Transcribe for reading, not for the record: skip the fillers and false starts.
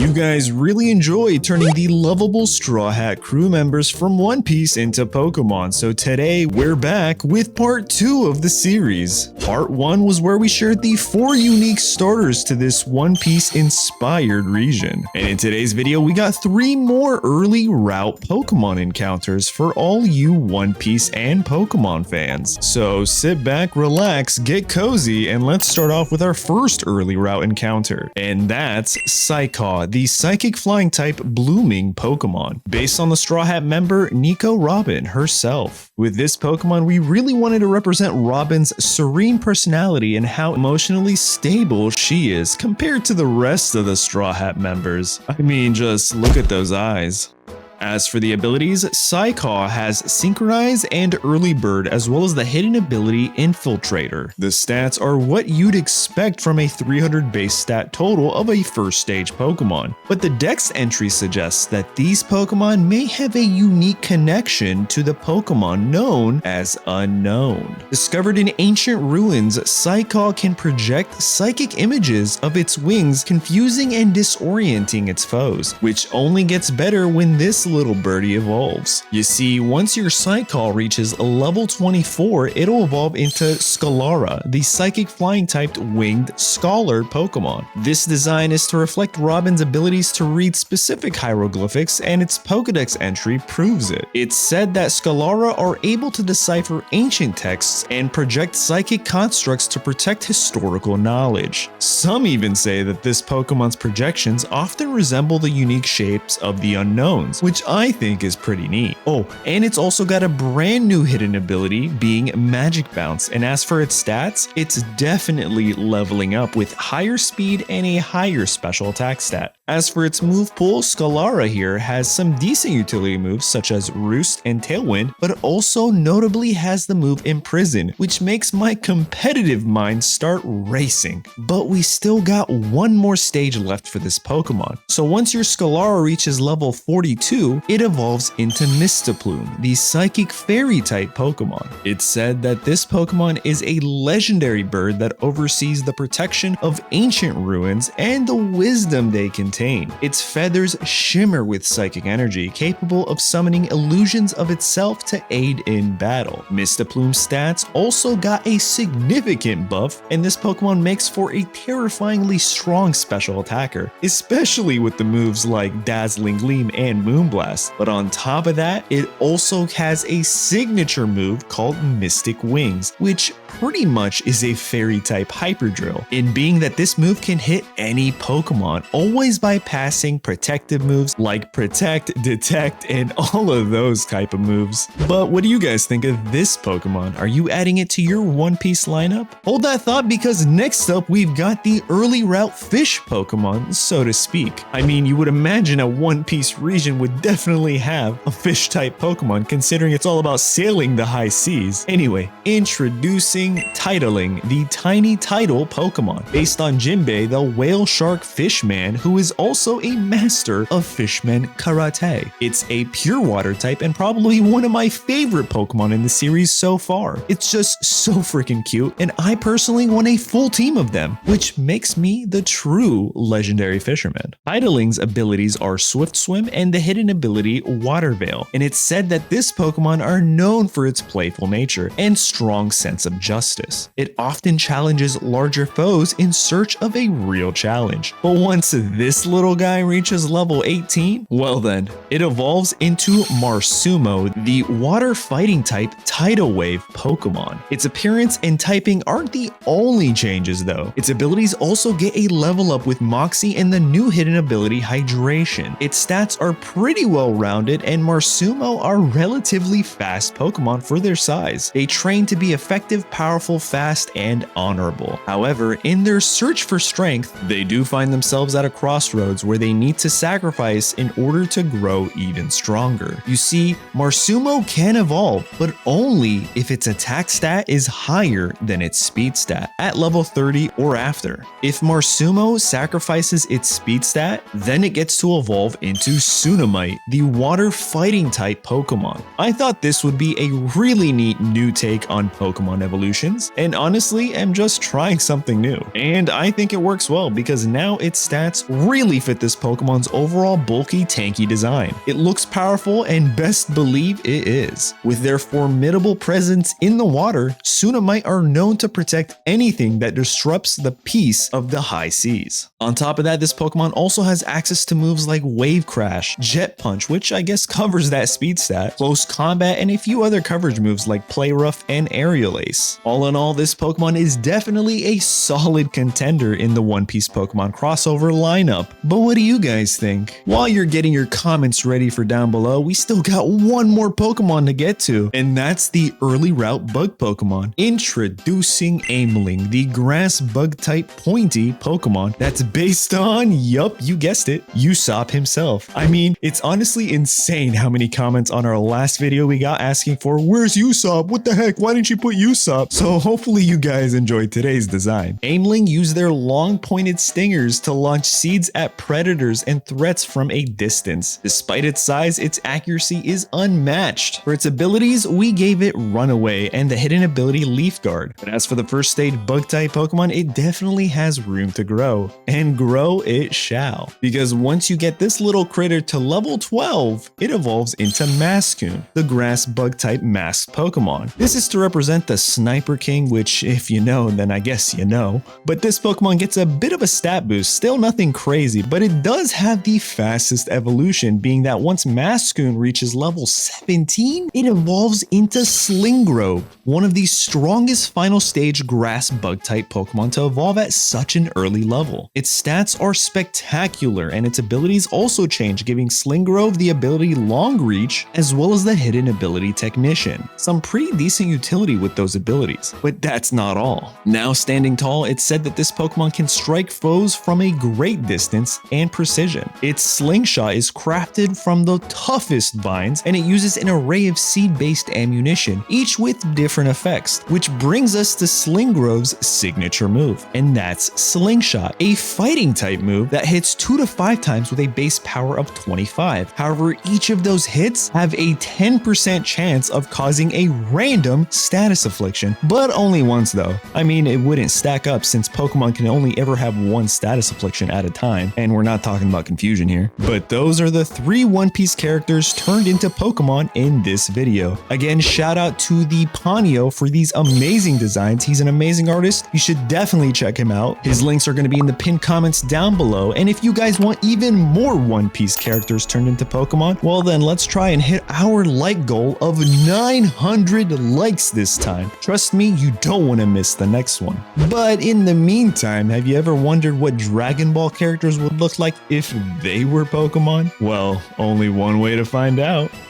You guys really enjoyed turning the lovable Straw Hat crew members from One Piece into Pokemon, so today we're back with part 2 of the series. Part 1 was where we shared the 4 unique starters to this One Piece inspired region. And in today's video, we got 3 more early route Pokemon encounters for all you One Piece and Pokemon fans. So sit back, relax, get cozy, and let's start off with our first early route encounter. And that's Psycaw, the psychic flying type blooming Pokemon, based on the Straw Hat member Nico Robin herself. With this Pokemon, we really wanted to represent Robin's serene personality and how emotionally stable she is compared to the rest of the Straw Hat members. I mean, just look at those eyes. As for the abilities, Psycaw has Synchronize and Early Bird, as well as the hidden ability Infiltrator. The stats are what you'd expect from a 300 base stat total of a first stage Pokemon, but the Dex entry suggests that these Pokemon may have a unique connection to the Pokemon known as Unknown. Discovered in ancient ruins, Psycaw can project psychic images of its wings, confusing and disorienting its foes, which only gets better when this little birdie evolves. You see, once your Psycaw reaches level 24, it'll evolve into Scalara, the psychic flying typed winged scholar Pokemon. This design is to reflect Robin's abilities to read specific hieroglyphics, and its Pokedex entry proves it. It's said that Scalara are able to decipher ancient texts and project psychic constructs to protect historical knowledge. Some even say that this Pokemon's projections often resemble the unique shapes of the Unknowns, which I think is pretty neat. Oh, and it's also got a brand new hidden ability being Magic Bounce, and as for its stats, it's definitely leveling up with higher speed and a higher special attack stat. As for its move pool, Scalara here has some decent utility moves such as Roost and Tailwind, but also notably has the move Imprison, which makes my competitive mind start racing. But we still got one more stage left for this Pokemon. So once your Scalara reaches level 42, it evolves into Mistaplume, the psychic fairy type Pokemon. It's said that this Pokemon is a legendary bird that oversees the protection of ancient ruins and the wisdom they contain. Its feathers shimmer with psychic energy, capable of summoning illusions of itself to aid in battle. Mistaplume's stats also got a significant buff, and this Pokemon makes for a terrifyingly strong special attacker, especially with the moves like Dazzling Gleam and Moonblast. But on top of that, it also has a signature move called Mystic Wings, which pretty much is a fairy type hyper drill, in being that this move can hit any Pokemon, always bypassing protective moves like Protect, Detect, and all of those type of moves. But what do you guys think of this Pokemon? Are you adding it to your One Piece lineup? Hold that thought, because next up we've got the early route fish Pokemon, so to speak. I mean, you would imagine a One Piece region would definitely have a fish type Pokemon, considering it's all about sailing the high seas. Anyway, introducing Titling, the tiny tidal Pokemon, based on Jinbei, the whale shark fishman, who is also a master of fishman karate. It's a pure water type and probably one of my favorite Pokemon in the series so far. It's just so freaking cute, and I personally want a full team of them, which makes me the true legendary fisherman. Titling's abilities are Swift Swim and the hidden ability Water Veil, and it's said that this Pokemon are known for its playful nature and strong sense of justice. It often challenges larger foes in search of a real challenge. But once this little guy reaches level 18, well then, it evolves into Marsumo, the water fighting type tidal wave Pokemon. Its appearance and typing aren't the only changes though. Its abilities also get a level up with Moxie and the new hidden ability Hydration. Its stats are pretty well rounded, and Marsumo are relatively fast Pokemon for their size. They train to be effective, powerful, fast, and honorable. However, in their search for strength, they do find themselves at a crossroads where they need to sacrifice in order to grow even stronger. You see, Marsumo can evolve, but only if its attack stat is higher than its speed stat at level 30 or after. If Marsumo sacrifices its speed stat, then it gets to evolve into Tsunamite, the water fighting type Pokemon. I thought this would be a really neat new take on Pokemon evolutions, and honestly am just trying something new. And I think it works well because now its stats really fit this Pokemon's overall bulky, tanky design. It looks powerful, and best believe it is. With their formidable presence in the water, Tsunamite are known to protect anything that disrupts the peace of the high seas. On top of that, this Pokemon also has access to moves like Wave Crash, Jet Punch, which I guess covers that speed stat, Close Combat, and a few other coverage moves like Play Rough and Aerial Ace. All in all, this Pokemon is definitely a solid contender in the One Piece Pokemon crossover lineup. But what do you guys think? While you're getting your comments ready for down below, we still got one more Pokemon to get to, and that's the early route bug Pokemon. Introducing Aimling, the grass bug type pointy Pokemon that's based on, yup, you guessed it, Usopp himself. I mean, it's honestly insane how many comments on our last video we got asking for, where's Usopp? What the heck? Why didn't you put Usopp? So hopefully you guys enjoyed today's design. Aimling use their long pointed stingers to launch seeds at predators and threats from a distance. Despite its size, its accuracy is unmatched. For its abilities, we gave it Runaway and the hidden ability Leaf Guard. But as for the first stage bug type Pokemon, it definitely has room to grow. And grow it shall. Because once you get this little critter to level 12, it evolves into Mascoon, the grass bug type masked Pokemon. This is to represent the Sniper King, which if you know, then I guess you know. But this Pokemon gets a bit of a stat boost, still nothing crazy, but it does have the fastest evolution, being that once Mascoon reaches level 17, it evolves into Slingrove, one of the strongest final stage grass bug type Pokemon to evolve at such an early level. Its stats are spectacular, and its abilities also change, giving Slingrove the ability Long Reach as well as the hidden ability Technician. Some pretty decent utility with those abilities, but that's not all. Now standing tall, it's said that this Pokemon can strike foes from a great distance and precision. Its Slingshot is crafted from the toughest vines, and it uses an array of seed-based ammunition, each with different effects, which brings us to Slingrove's signature move, and that's Slingshot, a fighting type move that hits 2 to 5 times with a base power of 25. However, each of those hits have a 10% chance of causing a random status affliction, but only once though. I mean, it wouldn't stack up since Pokemon can only ever have one status affliction at a time, and we're not talking about confusion here. But those are the 3 One Piece characters turned into Pokemon in this video. Again, shout out to thepanio for these amazing designs. He's an amazing artist. You should definitely check him out. His links are going to be in the pinned comments down below, and if you guys want even more One Piece characters turned into Pokemon, well then let's try and hit our like goal of 900 likes this time. Trust me, you don't want to miss the next one. But in the meantime, have you ever wondered what Dragon Ball characters would look like if they were Pokemon? Well, only one way to find out.